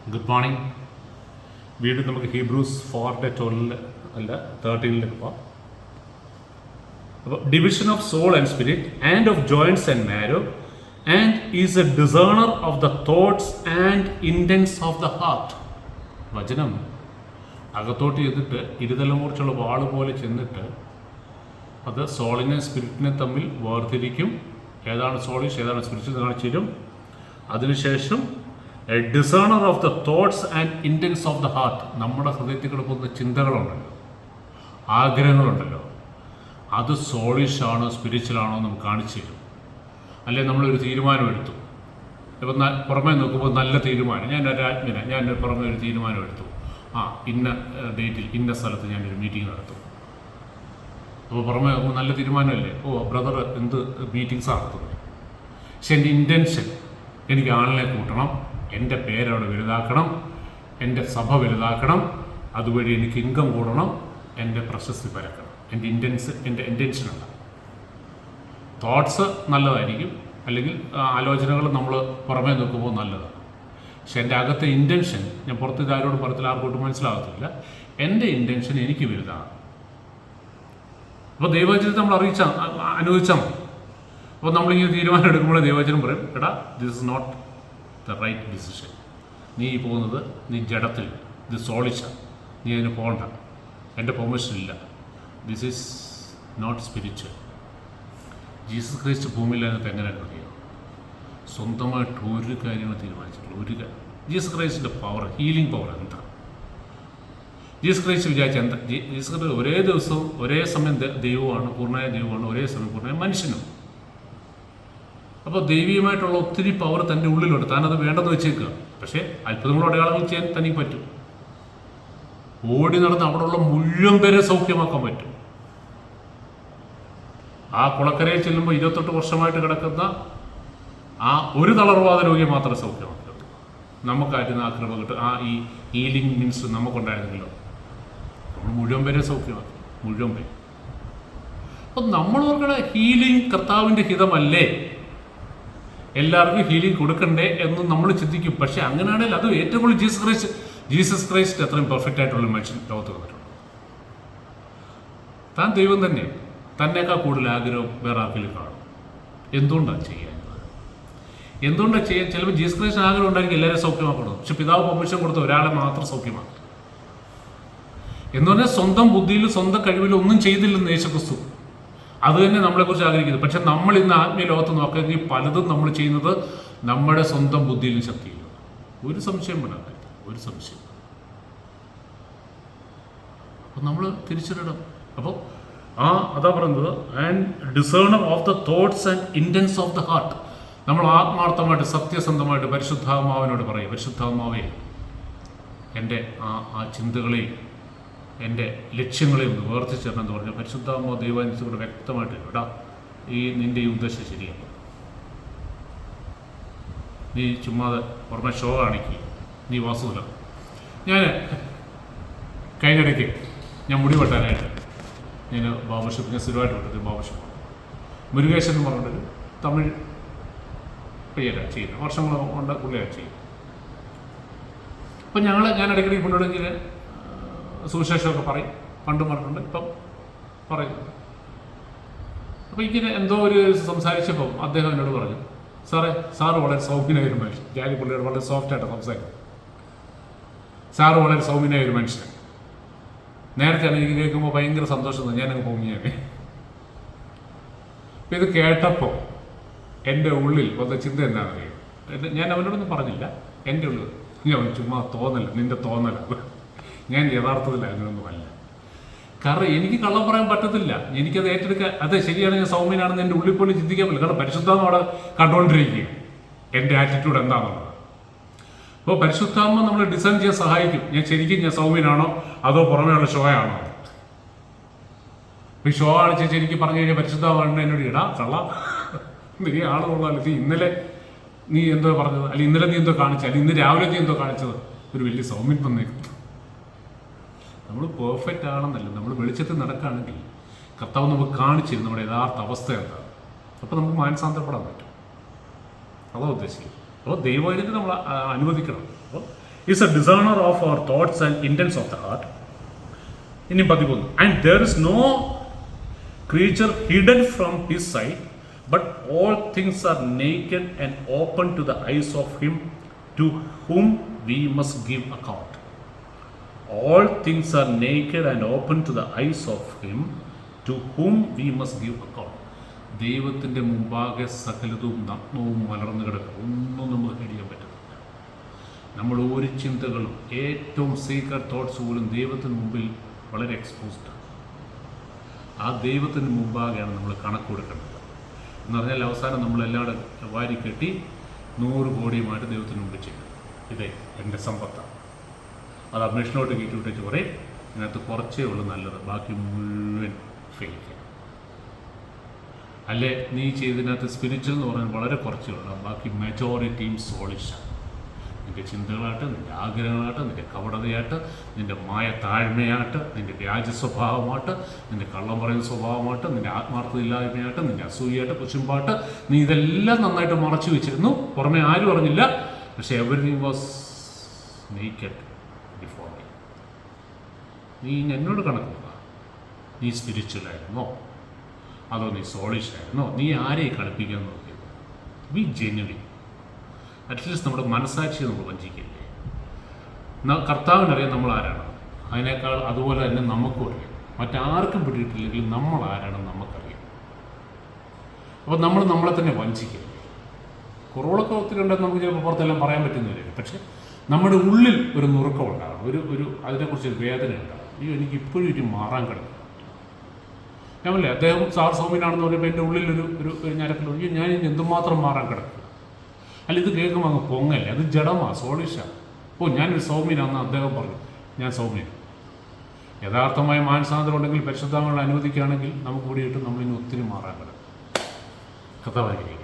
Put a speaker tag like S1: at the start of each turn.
S1: Good morning. വീണ്ടും നമുക്ക് Hebrews 4:12 അല്ല 13 പോവാം. അപ്പോൾ division of soul and spirit and of joints and marrow and is a discerner of the thoughts and intents of the heart. വചനം അകത്തോട്ട് ചെന്നിട്ട് ഇരുതലമുറിച്ചുള്ള വാള് പോലെ ചെന്നിട്ട് അത് സോളിനെ സ്പിരിറ്റിനെ തമ്മിൽ വേർതിരിക്കും. ഏതാണ് സോളിഷ് ഏതാണ് സ്പിരിറ്റ് കാണിച്ചു തരും. അതിനുശേഷം a discerner of the thoughts and intents of the heart, നമ്മുടെ ഹൃദയത്തിൽ കിടക്കുന്ന ചിന്തകളുണ്ടല്ലോ, ആഗ്രഹങ്ങളുണ്ടല്ലോ, അത് സോളിഷ് ആണോ സ്പിരിച്വലാണോ നമുക്ക് കാണിച്ചു തരും. അല്ലെങ്കിൽ നമ്മളൊരു തീരുമാനം എടുത്തു, ഇപ്പം പുറമേ നോക്കുമ്പോൾ നല്ല തീരുമാനം, ഞാൻ പുറമേ ഒരു തീരുമാനം എടുത്തു, ഇന്ന ഡേറ്റിൽ ഇന്ന സ്ഥലത്ത് ഞാനൊരു മീറ്റിംഗ് നടത്തും. അപ്പോൾ പുറമേ നോക്കുമ്പോൾ നല്ല തീരുമാനമല്ലേ, ബ്രദർ എന്ത് മീറ്റിംഗ്സ് നടത്തുന്നത്. പക്ഷെ എൻ്റെ ഇൻറ്റൻഷൻ എനിക്ക് ആളിനെ കൂട്ടണം, എൻ്റെ പേരവിടെ വലുതാക്കണം, എൻ്റെ സഭ വലുതാക്കണം, അതുവഴി എനിക്ക് ഇൻകം കൂടണം, എൻ്റെ പ്രശസ്തി പരക്കണം. എൻ്റെ ഇൻറ്റൻഷനുണ്ട്. തോട്ട്സ് നല്ലതായിരിക്കും, അല്ലെങ്കിൽ ആലോചനകൾ നമ്മൾ പുറമേ നോക്കുമ്പോൾ നല്ലതാണ്. പക്ഷെ എൻ്റെ അകത്തെ ഇൻറ്റൻഷൻ, ഞാൻ പുറത്ത് ഇതാരോട് പറയത്തില്ല, ആർക്കോട്ടും മനസ്സിലാകത്തില്ല, എൻ്റെ ഇൻറ്റൻഷൻ എനിക്ക് വലുതാണ്. അപ്പോൾ ദൈവവചനത്തെ നമ്മൾ അനുഭവിച്ചാൽ മതി. അപ്പോൾ നമ്മളിങ്ങനെ തീരുമാനം എടുക്കുമ്പോൾ ദൈവവചനം പറയും, എടാ this is not the right decision, നീ പോകുന്നത് നീ ജഡത്തിൽ, ഇത് സോളിച്ച, നീ അതിന് പോകണ്ട, എൻ്റെ പെർമിഷൻ ഇല്ല, this is not spiritual. Jesus Christ ഭൂമിയിലായിട്ട് എങ്ങനെ അറിയാം? സ്വന്തമായിട്ട് ഒരു കാര്യങ്ങൾ തീരുമാനിച്ചിട്ടുള്ള ജീസസ് ക്രൈസ്റ്റിൻ്റെ പവർ, ഹീലിംഗ് പവർ എന്താ? ജീസസ് ക്രൈസ്റ്റ് വിചാരിച്ച എന്താ? ജീസസ് ക്രൈസ്റ്റ് ഒരേ ദിവസവും ഒരേ സമയം ദൈവമാണ്, പൂർണ്ണമായ ദൈവമാണ്, ഒരേ സമയം പൂർണ്ണമായ മനുഷ്യനും. അപ്പോൾ ദൈവീയമായിട്ടുള്ള ഒത്തിരി പവർ തൻ്റെ ഉള്ളിലുണ്ട്. താനത് വേണ്ടെന്ന് വെച്ചേക്കുക. പക്ഷേ അത്ഭുതങ്ങളും അടയാളങ്ങൾ ചെയ്യാൻ തനിക്ക് പറ്റും. ഓടി നടന്ന് അവിടെയുള്ള മുഴുവൻ പേരെ സൗഖ്യമാക്കാൻ പറ്റും. ആ കുളക്കരയിൽ ചെല്ലുമ്പോൾ 28 വർഷമായിട്ട് കിടക്കുന്ന ആ ഒരു തളർവാദ രോഗിയെ മാത്രമേ സൗഖ്യമാക്കാൻ പറ്റൂ. നമുക്കായിരുന്നു ആ കൃപ കിട്ടും. ഈ ഹീലിംഗ് മീൻസ് നമുക്കുണ്ടായിരുന്നല്ലോ. നമ്മൾ മുഴുവൻ പേരെ സൗഖ്യമാക്കും, മുഴുവൻ പേര്. അപ്പം നമ്മളോർക്കടെ ഹീലിംഗ് കർത്താവിൻ്റെ ഹിതമല്ലേ, എല്ലാവർക്കും ഹീലിംഗ് കൊടുക്കണ്ടേ എന്ന് നമ്മൾ ചിന്തിക്കും. പക്ഷെ അങ്ങനെയാണെങ്കിൽ അത് ഏറ്റവും കൂടുതൽ ജീസസ് ക്രൈസ്റ്റ് അത്രയും പെർഫെക്റ്റ് ആയിട്ടുള്ള മനുഷ്യൻ ലോകത്ത് വന്നിട്ടുണ്ട്. താൻ ദൈവം തന്നെ, തന്നേക്കാൾ കൂടുതൽ ആഗ്രഹം വേറെ ആർക്കെങ്കിലും കാണും. എന്തുകൊണ്ടാണ് ചെയ്യാൻ? ചിലപ്പോൾ ജീസസ് ക്രൈസ്റ്റ് ആഗ്രഹം ഉണ്ടായിരിക്കും എല്ലാവരും സൗഖ്യമാക്കണം. പക്ഷെ പിതാവ് പെർമിഷൻ കൊടുത്ത ഒരാളെ മാത്രം സൗഖ്യമാക്കും. എന്ന് പറഞ്ഞാൽ സ്വന്തം ബുദ്ധിയിലും സ്വന്തം കഴിവിലും ഒന്നും ചെയ്തില്ലെന്ന് യേശുക്രിസ്തു അത് തന്നെ നമ്മളെക്കുറിച്ച് ആഗ്രഹിക്കുന്നത്. പക്ഷെ നമ്മൾ ഇന്ന് ആത്മീയ ലോകത്ത് നോക്കുകയാണെങ്കിൽ പലതും നമ്മൾ ചെയ്യുന്നത് നമ്മുടെ സ്വന്തം ബുദ്ധിയിലും ശക്തിയിലും. ഒരു സംശയം വേണം, ഒരു സംശയം. അപ്പം നമ്മൾ തിരിച്ചറിയണം. അപ്പോൾ അതാ പറയുന്നത്, and discerner of the thoughts and intents of the heart. നമ്മൾ ആത്മാർത്ഥമായിട്ട് സത്യസന്ധമായിട്ട് പരിശുദ്ധാത്മാവിനോട് പറയും, പരിശുദ്ധാത്മാവേ എൻ്റെ ആ ചിന്തകളെയും എൻ്റെ ലക്ഷ്യങ്ങളെയും വേർതിരിച്ചു തരണം എന്ന് പറഞ്ഞാൽ പരിശുദ്ധാത്മാവ് ദൈവാനുസരിച്ച് വ്യക്തമായിട്ട് എടാ നിൻ്റെ ഈ ഉദ്ദേശം ശരിയല്ല, നീ ചുമ്മാതെ പുറമെ ഷോ കാണിക്കുക, നീ വാസുതല. ഞാൻ കഴിഞ്ഞിടയ്ക്ക് ഞാൻ മുടി വെട്ടാനായിട്ട് ഞാൻ ബാബർഷോപ്പ്, ഞാൻ സ്ഥിരമായിട്ട് വെട്ടത് ബാബർഷോപ്പ്, മുരുകേശൻ എന്ന് പറഞ്ഞിട്ടൊരു തമിഴ് പയ്യല്ല ചെയ്യുന്നത്, വർഷങ്ങൾ കൊണ്ട് പുള്ളിയാണ് ചെയ്യും. അപ്പം ഞാൻ ഇടയ്ക്കിടയ്ക്ക് കൊണ്ടുവിടെങ്കിൽ സുവിശേഷമൊക്കെ പറയും, പണ്ടും പറഞ്ഞിട്ടുണ്ട്, ഇപ്പം പറയുന്നുണ്ട്. അപ്പോൾ ഇങ്ങനെ എന്തോ ഒരു സംസാരിച്ചപ്പം അദ്ദേഹം എന്നോട് പറഞ്ഞു, സാറ് വളരെ സൗമ്യനായ ഒരു മനുഷ്യൻ. ഞാൻ പുള്ളിയോട് വളരെ സോഫ്റ്റായിട്ടാണ് സംസാരിക്കുന്നത്. സാറ് വളരെ സൗമ്യനായ ഒരു മനുഷ്യൻ. നേരത്തെയാണ് എനിക്ക് കേൾക്കുമ്പോൾ ഭയങ്കര സന്തോഷം തോന്നി, ഞാനങ്ങ് പൊങ്ങിയാണ്. അപ്പം ഇത് കേട്ടപ്പോൾ എൻ്റെ ഉള്ളിൽ വന്ന ചിന്ത എന്താണെന്നറിയാം. ഞാൻ അവനോടൊന്നും പറഞ്ഞില്ല, എൻ്റെ ഉള്ളിൽ ഞാൻ ചുമ്മാ തോന്നല, നിൻ്റെ തോന്നല, ഞാൻ യഥാർത്ഥത്തിൽ അങ്ങനെയൊന്നുമല്ല. കാരണം എനിക്ക് കള്ളം പറയാൻ പറ്റത്തില്ല, എനിക്കത് ഏറ്റെടുക്കാൻ, അതെ ശരിയാണ്, ഞാൻ സൗമ്യനാണെന്ന് എൻ്റെ ഉള്ളിൽ പോലും ചിന്തിക്കാൻ പറ്റില്ല. കാരണം പരിശുദ്ധാത്മ അവിടെ കണ്ടുകൊണ്ടിരിക്കുക എൻ്റെ ആറ്റിറ്റ്യൂഡ് എന്താണെന്നുള്ളത്. അപ്പോൾ പരിശുദ്ധാത്മ നമ്മളെ ഡിസൈൻ ചെയ്യാൻ സഹായിക്കും. ഞാൻ സൗമ്യനാണോ അതോ പുറമേയുള്ള ഷോ ആണോ? ഈ ഷോ കാണിച്ച് ശരിക്കും പറഞ്ഞു കഴിഞ്ഞാൽ പരിശുദ്ധാത്മ എന്നോട് ഇടാ കള്ള, നീ ആൾ കൊള്ളാമല്ലോ, ഇന്നലെ നീ എന്തോ പറഞ്ഞത്, അല്ലെങ്കിൽ ഇന്നലെ നീ എന്തോ കാണിച്ചത്, അല്ലെങ്കിൽ ഇന്ന് രാവിലെ നീ എന്തോ കാണിച്ചത്, ഒരു വലിയ സൗമ്യം വന്നേക്കും. നമ്മൾ പെർഫെക്റ്റ് ആണെന്നല്ല, നമ്മൾ വെളിച്ചത്തിൽ നടക്കുകയാണെങ്കിൽ കർത്താവ് നമുക്ക് കാണിച്ചിരുന്നു നമ്മുടെ യഥാർത്ഥ അവസ്ഥ എന്താണ്. അപ്പോൾ നമുക്ക് മാനസാന്തരപ്പെടാൻ പറ്റും. അതാ ഉദ്ദേശിക്കുന്നത്. അപ്പോൾ ദൈവവചനത്തെ നമ്മൾ അനുവദിക്കണം. അപ്പോൾ is a discerner of our thoughts and intents of the heart. ഇനി 13. And there is no creature hidden from his sight, but all things are naked and open to the eyes of him to whom we must give account. All things are naked and open to the eyes of him to whom we must give account. ദൈവത്തിൻ്റെ മുമ്പാകെ സകലതും നഗ്നവും മലർന്നു കിടക്കും. ഒന്നും നമുക്ക് കഴിയാൻ പറ്റുന്നില്ല. നമ്മൾ ഒരു ചിന്തകളും ഏറ്റവും സീക്രട്ട് തോട്ട്സ് പോലും ദൈവത്തിന് മുമ്പിൽ വളരെ എക്സ്പോസ്ഡ്. ആ ദൈവത്തിന് മുമ്പാകെയാണ് നമ്മൾ കണക്ക് കൊടുക്കേണ്ടത്. എന്ന് പറഞ്ഞാൽ അവസാനം നമ്മളെല്ലാവരും വാരി കെട്ടി 100 കോടിയുമായിട്ട് ദൈവത്തിന് മുമ്പിൽ ചെയ്യും. ഇതേ എൻ്റെ സമ്പത്താണ്. അത് അഭിഷേകോട്ട് കയറ്റി വിട്ടിട്ട് പറയും, ഇതിനകത്ത് കുറച്ചേ ഉള്ളൂ നല്ലത്, ബാക്കി മുഴുവൻ ഫെയിലിക്കാം. അല്ലേ നീ ചെയ്തതിനകത്ത് സ്പിരിച്വൽ എന്ന് പറഞ്ഞാൽ വളരെ കുറച്ചേ ഉള്ളൂ, ബാക്കി മെജോറിറ്റിയും സോളിഷാണ്. നിൻ്റെ ചിന്തകളായിട്ട്, നിൻ്റെ ആഗ്രഹങ്ങളായിട്ട്, നിൻ്റെ കപടതയായിട്ട്, നിൻ്റെ മായ താഴ്മയായിട്ട്, നിൻ്റെ വ്യാജ സ്വഭാവമായിട്ട്, നിൻ്റെ കള്ളം പറയുന്ന സ്വഭാവമായിട്ട്, നിൻ്റെ ആത്മാർത്ഥതയില്ലായ്മയായിട്ട്, നിൻ്റെ അസൂയായിട്ട്, കുശുമ്പായിട്ട്, നീ ഇതെല്ലാം നന്നായിട്ട് മറച്ചു വെച്ചിരുന്നു. പുറമെ ആരും അറിഞ്ഞില്ല. പക്ഷേ everything was naked before me. നീ എന്നോട് കണക്കുക, നീ സ്പിരിച്വലായിരുന്നോ അതോ നീ സോളിഷായിരുന്നോ? നീ ആരെയും കളിപ്പിക്കാൻ നോക്കിയത്? B genuine. അറ്റ്ലീസ്റ്റ് നമ്മുടെ മനസ്സാക്ഷിയെ നമ്മൾ വഞ്ചിക്കില്ലേ? കർത്താവിനറിയാം നമ്മൾ ആരാണ്. അതിനേക്കാൾ അതുപോലെ തന്നെ നമുക്കും അറിയാം. മറ്റാർക്കും പിടിയിട്ടില്ലെങ്കിൽ നമ്മൾ ആരാണെന്ന് നമുക്കറിയാം. അപ്പോൾ നമ്മൾ നമ്മളെ തന്നെ വഞ്ചിക്കില്ലേ? കുറവുകളൊക്കെ ഒത്തിരി ഉണ്ടെന്ന് നമുക്ക് ചിലപ്പോൾ പുറത്തെല്ലാം പറയാൻ പറ്റുന്നില്ല. പക്ഷേ നമ്മുടെ ഉള്ളിൽ ഒരു നുറുക്കം ഉണ്ടാകും, ഒരു അതിനെക്കുറിച്ചൊരു വേദന ഉണ്ടാകും. അയ്യോ എനിക്ക് ഇപ്പോഴും ഇത് മാറാൻ കിടക്കും. ഞാനല്ലേ അദ്ദേഹം സാർ സൗമ്യനാണെന്ന് പറയുമ്പോൾ എൻ്റെ ഉള്ളിലൊരു ഒരു ഞരക്കൽ, അയ്യോ ഞാൻ എന്തുമാത്രം മാറാൻ കിടക്കും. അല്ല ഇത് കേൾക്കുമ്പോൾ അങ്ങ് പൊങ്ങല്ലേ, അത് ജഡമാണ്, സോളിഷാണ്. ഞാനൊരു സൗമ്യനാണെന്ന് അദ്ദേഹം പറഞ്ഞു, ഞാൻ സൗമ്യൻ. യഥാർത്ഥമായ മാനസാന്തരം ഉണ്ടെങ്കിൽ പരിശുദ്ധാത്മാവിനെ അനുവദിക്കുകയാണെങ്കിൽ നമുക്ക് കൂടിയിട്ട് നമ്മളിനി ഒത്തിരി മാറാൻ കിടക്കും. കഥാവായിരിക്കും.